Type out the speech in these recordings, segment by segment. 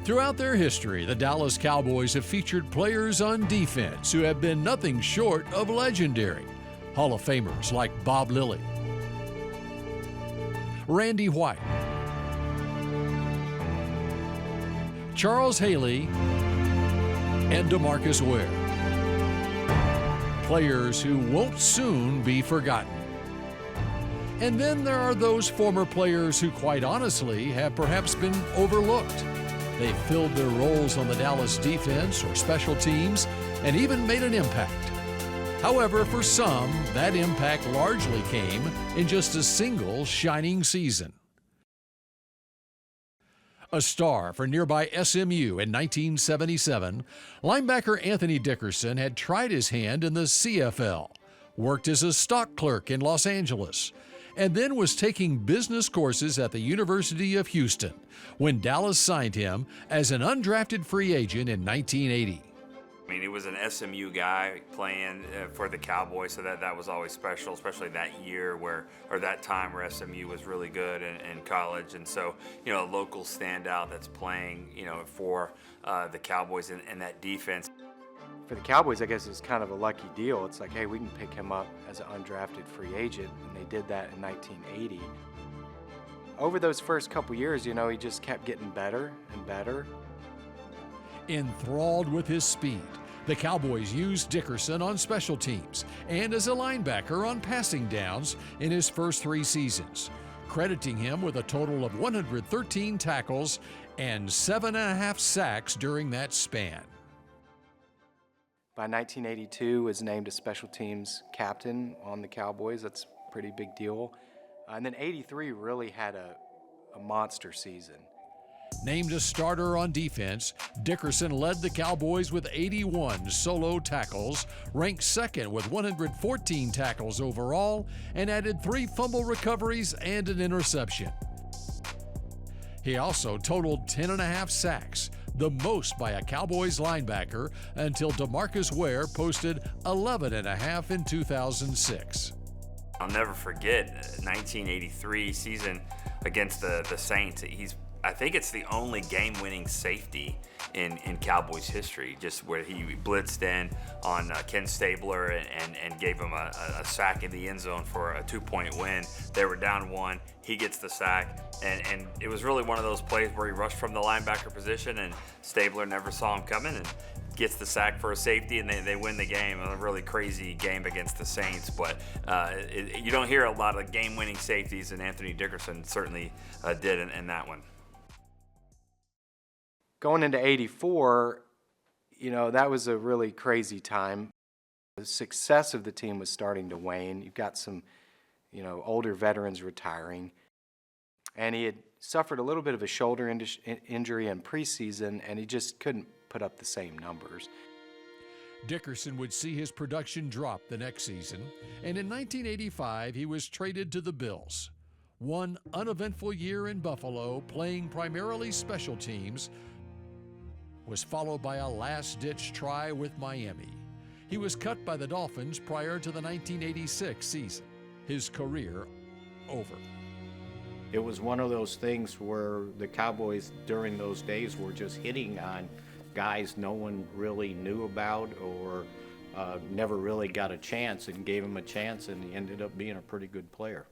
Throughout their history, the Dallas Cowboys have featured players on defense who have been nothing short of legendary. Hall of Famers like Bob Lilly, Randy White, Charles Haley, and DeMarcus Ware. Players who won't soon be forgotten. And then there are those former players who quite honestly have perhaps been overlooked. They filled their roles on the Dallas defense or special teams and even made an impact. However, for some, that impact largely came in just a single shining season. A star for nearby SMU in 1977, linebacker Anthony Dickerson had tried his hand in the CFL, worked as a stock clerk in Los Angeles, and then was taking business courses at the University of Houston when Dallas signed him as an undrafted free agent in 1980. I mean, he was an SMU guy playing for the Cowboys, so that was always special, especially that year or that time where SMU was really good in college. And so, a local standout that's playing, for the Cowboys in that defense. For the Cowboys, I guess it's kind of a lucky deal. It's like, hey, we can pick him up as an undrafted free agent, and they did that in 1980. Over those first couple years, he just kept getting better and better. Enthralled with his speed, the Cowboys used Dickerson on special teams and as a linebacker on passing downs in his first 3 seasons, crediting him with a total of 113 tackles and 7.5 sacks during that span. By 1982, was named a special teams captain on the Cowboys. That's a pretty big deal. And then 83 really had a monster season. Named a starter on defense, Dickerson led the Cowboys with 81 solo tackles, ranked second with 114 tackles overall, and added 3 fumble recoveries and an interception. He also totaled 10.5 sacks, the most by a Cowboys linebacker, until DeMarcus Ware posted 11.5 in 2006. I'll never forget 1983 season against the Saints. I think it's the only game-winning safety in Cowboys history, just where he blitzed in on Ken Stabler and gave him a sack in the end zone for a 2-point win. They were down 1. He gets the sack, and it was really one of those plays where he rushed from the linebacker position, and Stabler never saw him coming and gets the sack for a safety, and they win the game. A really crazy game against the Saints, but you don't hear a lot of game-winning safeties, and Anthony Dickerson certainly did in that one. Going into 84, that was a really crazy time. The success of the team was starting to wane. You've got some, older veterans retiring. And he had suffered a little bit of a shoulder injury in preseason, and he just couldn't put up the same numbers. Dickerson would see his production drop the next season, and in 1985 he was traded to the Bills. One uneventful year in Buffalo, playing primarily special teams, was followed by a last-ditch try with Miami. He was cut by the Dolphins prior to the 1986 season. His career over. It was one of those things where the Cowboys during those days were just hitting on guys no one really knew about or never really got a chance, and gave him a chance, and he ended up being a pretty good player.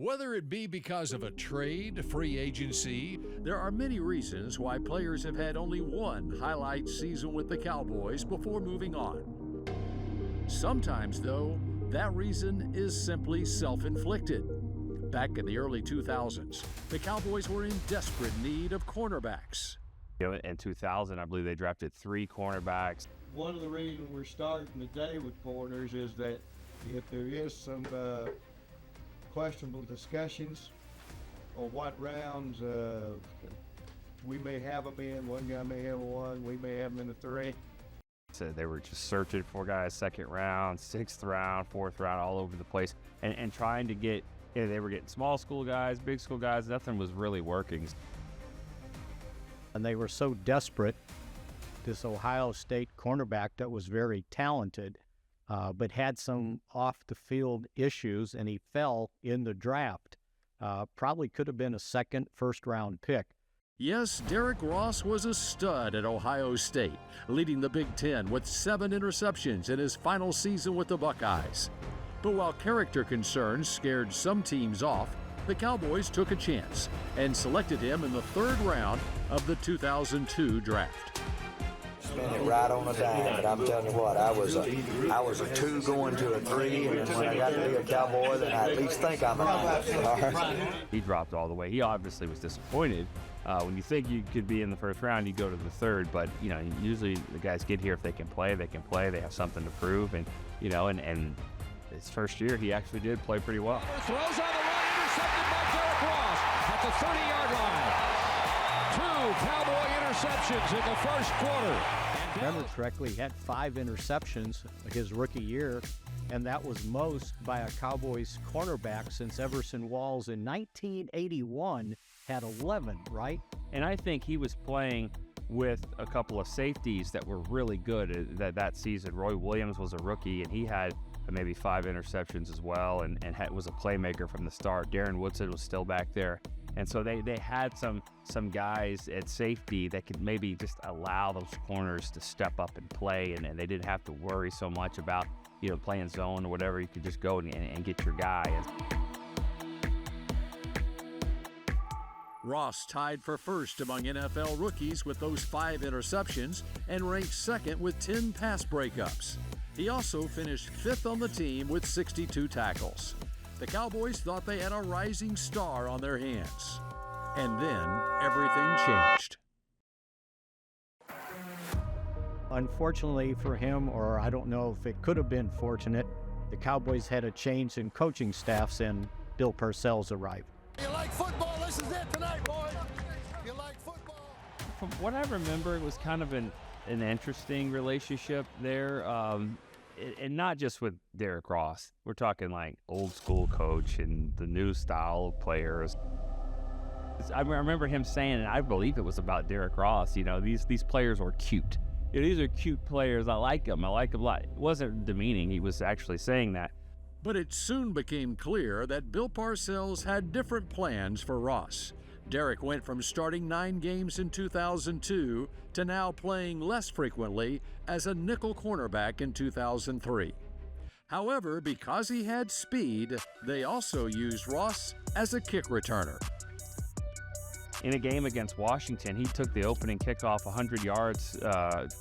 Whether it be because of a trade, free agency, there are many reasons why players have had only one highlight season with the Cowboys before moving on. Sometimes, though, that reason is simply self-inflicted. Back in the early 2000s, the Cowboys were in desperate need of cornerbacks. In 2000, I believe they drafted 3 cornerbacks. One of the reasons we're starting today with corners is that if there is some questionable discussions on what rounds we may have them in. One guy may have 1, we may have them in the 3. So they were just searching for guys 2nd round, 6th round, 4th round, all over the place, and trying to get, they were getting small school guys, big school guys, nothing was really working. And they were so desperate. This Ohio State cornerback that was very talented, but had some off-the-field issues, and he fell in the draft. Probably could have been a second, first-round pick. Yes, Derrick Ross was a stud at Ohio State, leading the Big Ten with 7 interceptions in his final season with the Buckeyes. But while character concerns scared some teams off, the Cowboys took a chance and selected him in the 3rd round of the 2002 draft. Spin it right on the dime, but I'm telling you what, I was a 2 going to a 3, and when I got to be a Cowboy, then I at least think I'm a 9. All right? He dropped all the way. He obviously was disappointed. When you think you could be in the 1st round, you go to the 3rd. But usually the guys get here if they can play. They can play. They have something to prove, and his first year he actually did play pretty well. Throws on the run, intercepted by Derrick Ross at the 30-yard line. 2 Cowboy interceptions in the 1st quarter. Remember correctly, he had 5 interceptions his rookie year, and that was most by a Cowboys cornerback since Everson Walls in 1981 had 11, right? And I think he was playing with a couple of safeties that were really good that season. Roy Williams was a rookie, and he had maybe 5 interceptions as well, and was a playmaker from the start. Darren Woodson was still back there. And so they had some guys at safety that could maybe just allow those corners to step up and play, and they didn't have to worry so much about playing zone or whatever. You could just go and get your guy. Ross tied for first among NFL rookies with those 5 interceptions and ranked second with 10 pass breakups. He also finished 5th on the team with 62 tackles. The Cowboys thought they had a rising star on their hands. And then everything changed. Unfortunately for him, or I don't know if it could have been fortunate, the Cowboys had a change in coaching staffs and Bill Parcells arrived. You like football? This is it tonight, boys. You like football? From what I remember, it was kind of an interesting relationship there. And not just with Derrick Ross. We're talking like old school coach and the new style of players. I remember him saying, and I believe it was about Derrick Ross, these players were cute. These are cute players. I like them. I like them a lot. It wasn't demeaning. He was actually saying that. But it soon became clear that Bill Parcells had different plans for Ross. Derrick went from starting 9 games in 2002 to now playing less frequently as a nickel cornerback in 2003. However, because he had speed, they also used Ross as a kick returner. In a game against Washington, he took the opening kickoff 100 yards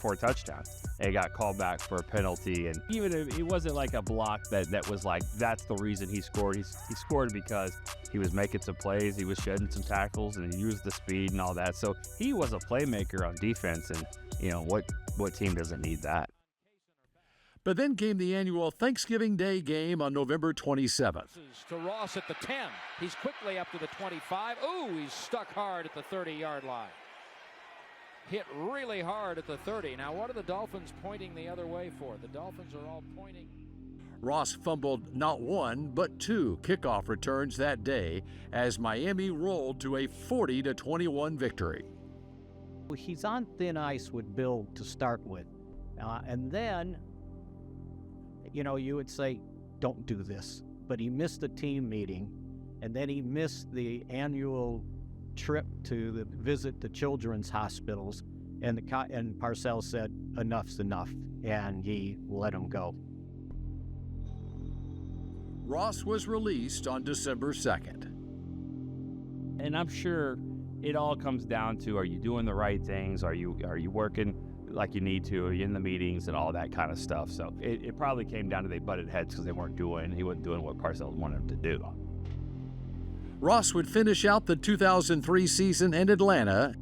for a touchdown. He got called back for a penalty, and even if it wasn't like a block that was like, that's the reason he scored. He scored because he was making some plays, he was shedding some tackles, and he used the speed and all that. So he was a playmaker on defense, and what team doesn't need that? But then came the annual Thanksgiving Day game on November 27th. To Ross at the 10. He's quickly up to the 25. Ooh, he's stuck hard at the 30-yard line. Hit really hard at the 30. Now, what are the Dolphins pointing the other way for? The Dolphins are all pointing. Ross fumbled not 1, but 2 kickoff returns that day as Miami rolled to a 40-21 victory. He's on thin ice with Bill to start with. And then, you would say, don't do this. But he missed the team meeting, and then he missed the annual trip to visit the children's hospitals, and Parcells said, enough's enough, and he let him go. Ross was released on December 2nd. And I'm sure it all comes down to, are you doing the right things? Are you working like you need to? Are you in the meetings and all that kind of stuff? So it probably came down to they butted heads because he wasn't doing what Parcells wanted him to do. Ross would finish out the 2003 season in Atlanta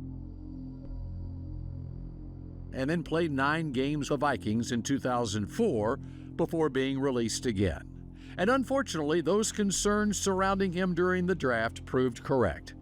and then played 9 games of Vikings in 2004 before being released again. And unfortunately, those concerns surrounding him during the draft proved correct.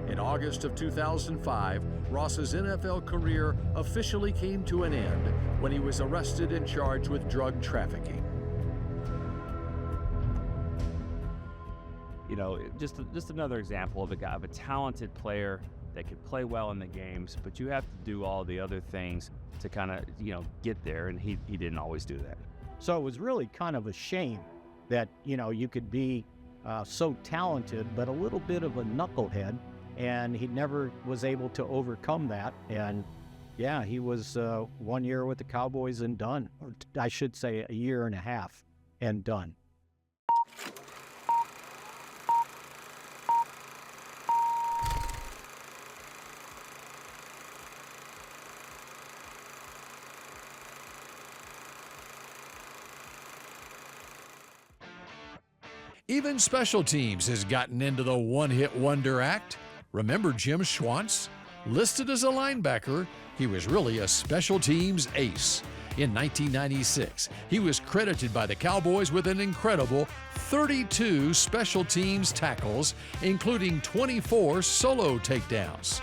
In August of 2005, Ross's NFL career officially came to an end when he was arrested and charged with drug trafficking. You know, just another example of a talented player that could play well in the games, but you have to do all the other things to kind of, get there, and he didn't always do that. So it was really kind of a shame that, you could be so talented, but a little bit of a knucklehead, and he never was able to overcome that. And yeah, he was 1 year with the Cowboys and done, or I should say a year and a half and done. Even special teams has gotten into the one-hit wonder act. Remember Jim Schwantz? Listed as a linebacker, he was really a special teams ace. In 1996, he was credited by the Cowboys with an incredible 32 special teams tackles, including 24 solo takedowns.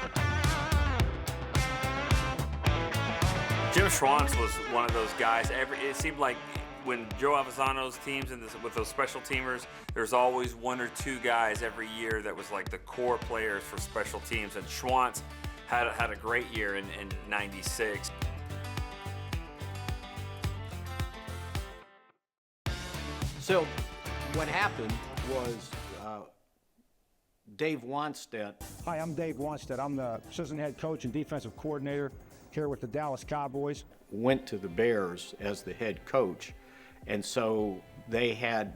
Jim Schwantz was one of those guys. It seemed like when Joe Avazano's teams with those special teamers, there's always one or two guys every year that was like the core players for special teams. And Schwantz had a great year in '96. So what happened was Dave Wannstedt. Hi, I'm Dave Wannstedt. I'm the assistant head coach and defensive coordinator here with the Dallas Cowboys. Went to the Bears as the head coach. And so they had,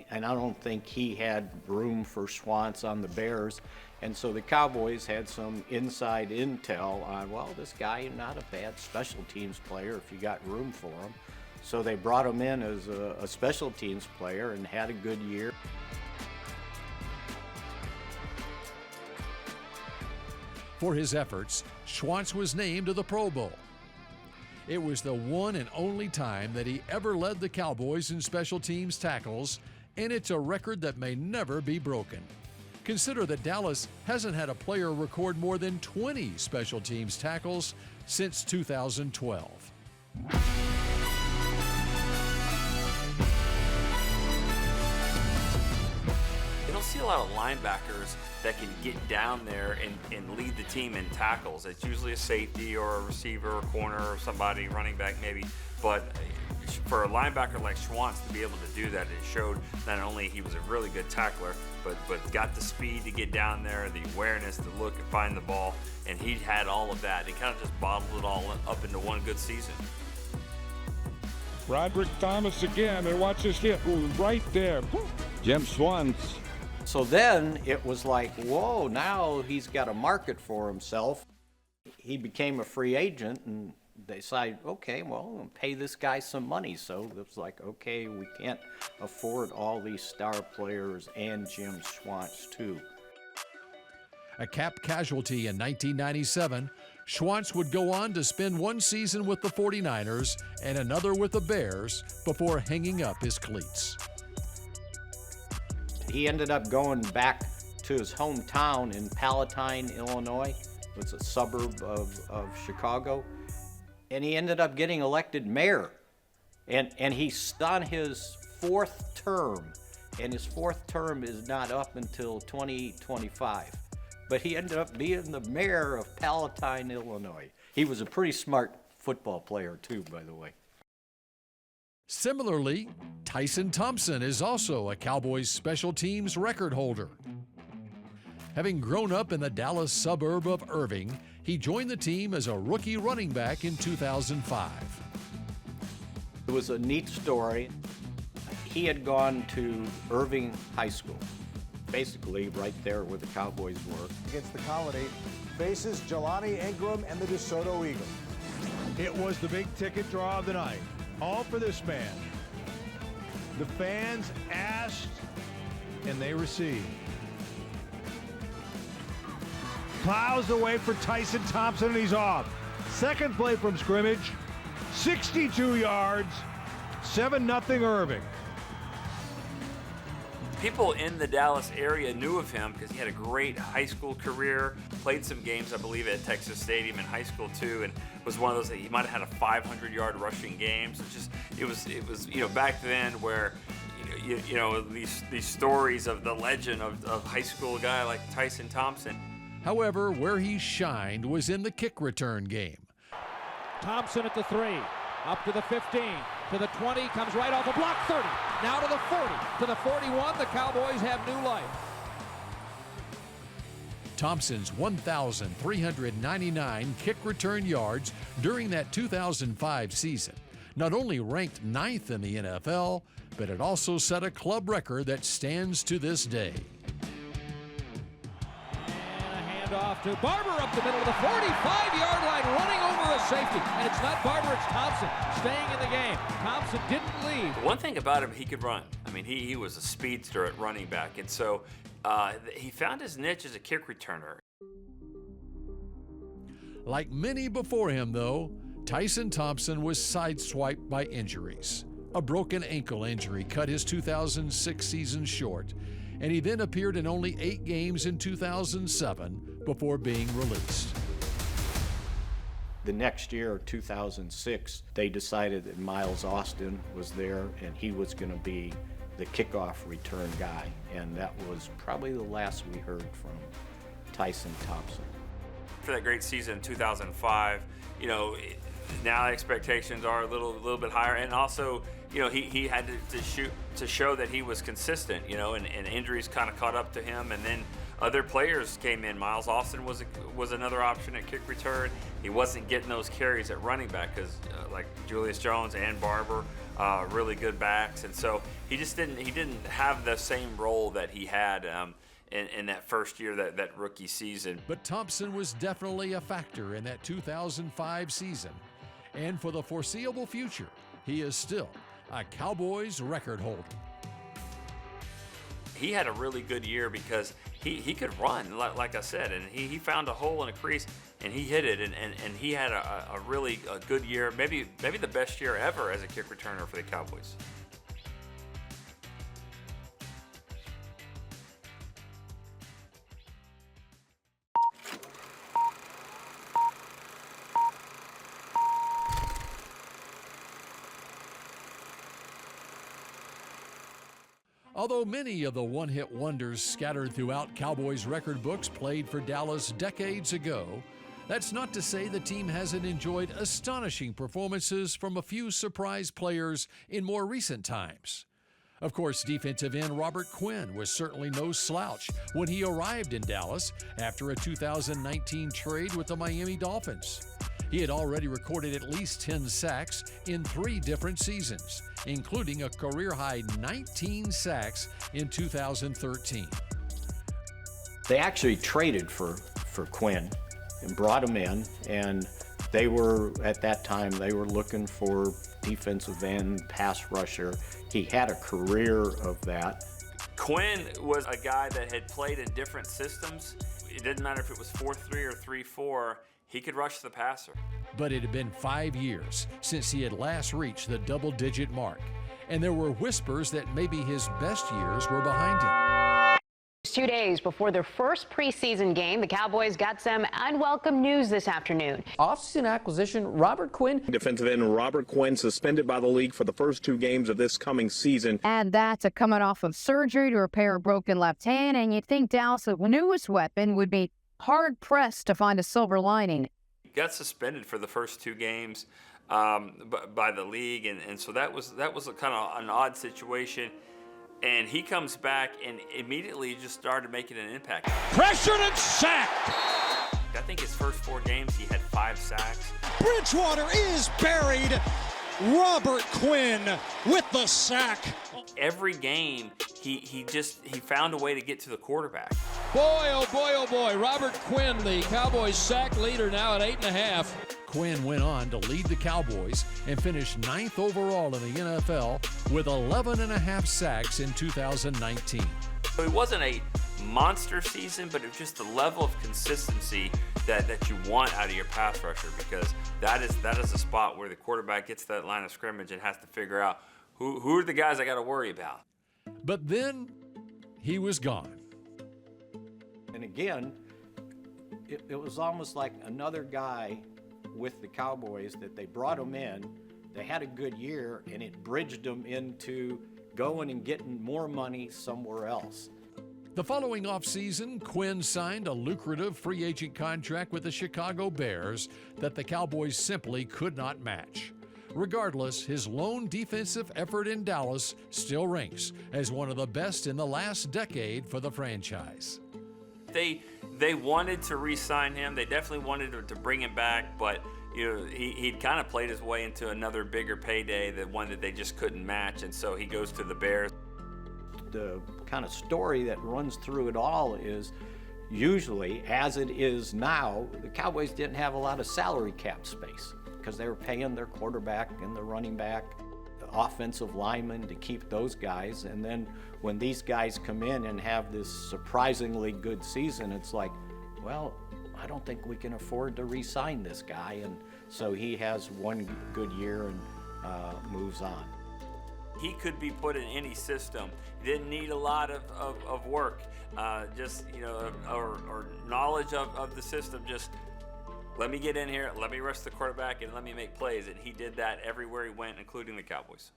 and I don't think he had room for Schwantz on the Bears. And so the Cowboys had some inside intel on, well, this guy not a bad special teams player if you got room for him. So they brought him in as a special teams player and had a good year. For his efforts, Schwantz was named to the Pro Bowl. It was the one and only time that he ever led the Cowboys in special teams tackles, and it's a record that may never be broken. Consider that Dallas hasn't had a player record more than 20 special teams tackles since 2012. You don't see a lot of linebackers that can get down there and lead the team in tackles. It's usually a safety or a receiver or corner or somebody, running back maybe. But for a linebacker like Schwantz to be able to do that, it showed not only he was a really good tackler, but got the speed to get down there, the awareness to look and find the ball, and he had all of that. He kind of just bottled it all up into one good season. Roderick Thomas again, and watch this hit right there. Jim Schwantz. So then it was like, whoa, now he's got a market for himself. He became a free agent, and they decided, okay, well, we'll pay this guy some money. So it was like, okay, we can't afford all these star players and Jim Schwantz too. A cap casualty in 1997, Schwantz would go on to spend one season with the 49ers and another with the Bears before hanging up his cleats. He ended up going back to his hometown in Palatine, Illinois. It's a suburb of Chicago. And he ended up getting elected mayor. And he's on his fourth term. And his fourth term is not up until 2025. But he ended up being the mayor of Palatine, Illinois. He was a pretty smart football player too, by the way. Similarly, Tyson Thompson is also a Cowboys special teams record holder. Having grown up in the Dallas suburb of Irving, he joined the team as a rookie running back in 2005. It was a neat story. He had gone to Irving High School, basically right there where the Cowboys were. Against the Colony, faces Jelani Ingram and the DeSoto Eagles. It was the big ticket draw of the night. All for this man. The fans asked, and they received. Plows away for Tyson Thompson, and he's off. Second play from scrimmage, 62 yards, 7-0 Irving. People in the Dallas area knew of him because he had a great high school career, played some games, I believe, at Texas Stadium in high school too, and was one of those that he might have had a 500-yard rushing game. So it was back then where these stories of the legend of high school guy like Tyson Thompson. However, where he shined was in the kick return game. Thompson at the 3, up to the 15, to the 20, comes right off the block, 30, now to the 40, to the 41. The Cowboys have new life. Thompson's 1,399 kick return yards during that 2005 season not only ranked 9th in the NFL, but it also set a club record that stands to this day. Off to Barber up the middle of the 45-yard line, running over a safety. And it's not Barber, it's Thompson staying in the game. Thompson didn't leave. One thing about him, he could run. I mean, he was a speedster at running back. And so he found his niche as a kick returner. Like many before him, though, Tyson Thompson was sideswiped by injuries. A broken ankle injury cut his 2006 season short, and he then appeared in only 8 games in 2007 before being released. The next year, 2006, they decided that Miles Austin was there and he was going to be the kickoff return guy, and that was probably the last we heard from Tyson Thompson. For that great season in 2005, now expectations are a little bit higher, and also he had to show that he was consistent, and injuries kind of caught up to him, and then other players came in. Miles Austin was another option at kick return. He wasn't getting those carries at running back because like Julius Jones and Barber, really good backs, and so he didn't have the same role that he had in that first year, that rookie season. But Thompson was definitely a factor in that 2005 season, and for the foreseeable future, he is still a Cowboys record holder. He had a really good year because he could run, like I said, and he found a hole in a crease and he hit it, and he had a really good year, maybe the best year ever as a kick returner for the Cowboys. Although many of the one-hit wonders scattered throughout Cowboys record books played for Dallas decades ago, that's not to say the team hasn't enjoyed astonishing performances from a few surprise players in more recent times. Of course, defensive end Robert Quinn was certainly no slouch when he arrived in Dallas after a 2019 trade with the Miami Dolphins. He had already recorded at least 10 sacks in 3 different seasons, including a career-high 19 sacks in 2013. They actually traded for Quinn and brought him in, and they were, at that time, they were looking for defensive end, pass rusher. He had a career of that. Quinn was a guy that had played in different systems. It didn't matter if it was 4-3 or 3-4. He could rush the passer. But it had been 5 years since he had last reached the double-digit mark, and there were whispers that maybe his best years were behind him. 2 days before their first preseason game, the Cowboys got some unwelcome news this afternoon. Offseason acquisition Robert Quinn. Defensive end Robert Quinn suspended by the league for the first 2 games of this coming season. And that's coming off of surgery to repair a broken left hand, and you'd think Dallas' newest weapon would be hard-pressed to find a silver lining. He got suspended for the first 2 games by the league, and so that was a kind of an odd situation. And he comes back and immediately just started making an impact. Pressured and sacked. I think his first 4 games he had 5 sacks. Bridgewater is buried. Robert Quinn with the sack. Every game he found a way to get to the quarterback. Boy, oh boy, oh boy. Robert Quinn, the Cowboys sack leader, now at 8.5. Quinn went on to lead the Cowboys and finish 9th overall in the NFL with 11.5 sacks in 2019. So it wasn't a monster season, but it was just the level of consistency that you want out of your pass rusher, because that is a spot where the quarterback gets that line of scrimmage and has to figure out who are the guys I got to worry about. But then he was gone. And again, it was almost like another guy with the Cowboys that they brought him in, they had a good year, and it bridged them into going and getting more money somewhere else. The following offseason, Quinn signed a lucrative free agent contract with the Chicago Bears that the Cowboys simply could not match. Regardless, his lone defensive effort in Dallas still ranks as one of the best in the last decade for the franchise. They wanted to re-sign him. They definitely wanted to bring him back, but he'd kind of played his way into another bigger payday, the one that they just couldn't match, and so he goes to the Bears. The kind of story that runs through it all is usually, as it is now, the Cowboys didn't have a lot of salary cap space because they were paying their quarterback and the running back, the offensive linemen to keep those guys. And then when these guys come in and have this surprisingly good season, it's like, well, I don't think we can afford to re-sign this guy. And so he has one good year and moves on. He could be put in any system. He didn't need a lot of work, just or knowledge of the system. Just let me get in here, let me rush the quarterback, and let me make plays. And he did that everywhere he went, including the Cowboys.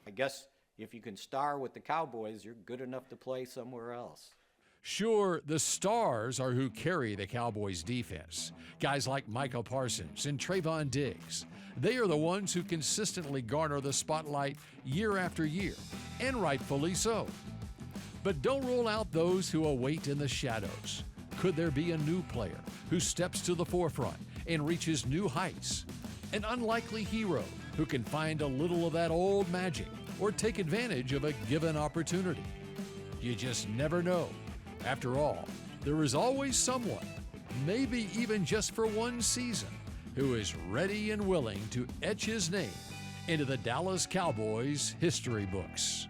I guess if you can star with the Cowboys, you're good enough to play somewhere else. Sure, the stars are who carry the Cowboys' defense. Guys like Micah Parsons and Trayvon Diggs. They are the ones who consistently garner the spotlight year after year, and rightfully so. But don't rule out those who await in the shadows. Could there be a new player who steps to the forefront and reaches new heights? An unlikely hero who can find a little of that old magic or take advantage of a given opportunity? You just never know. After all, there is always someone, maybe even just for one season, who is ready and willing to etch his name into the Dallas Cowboys history books.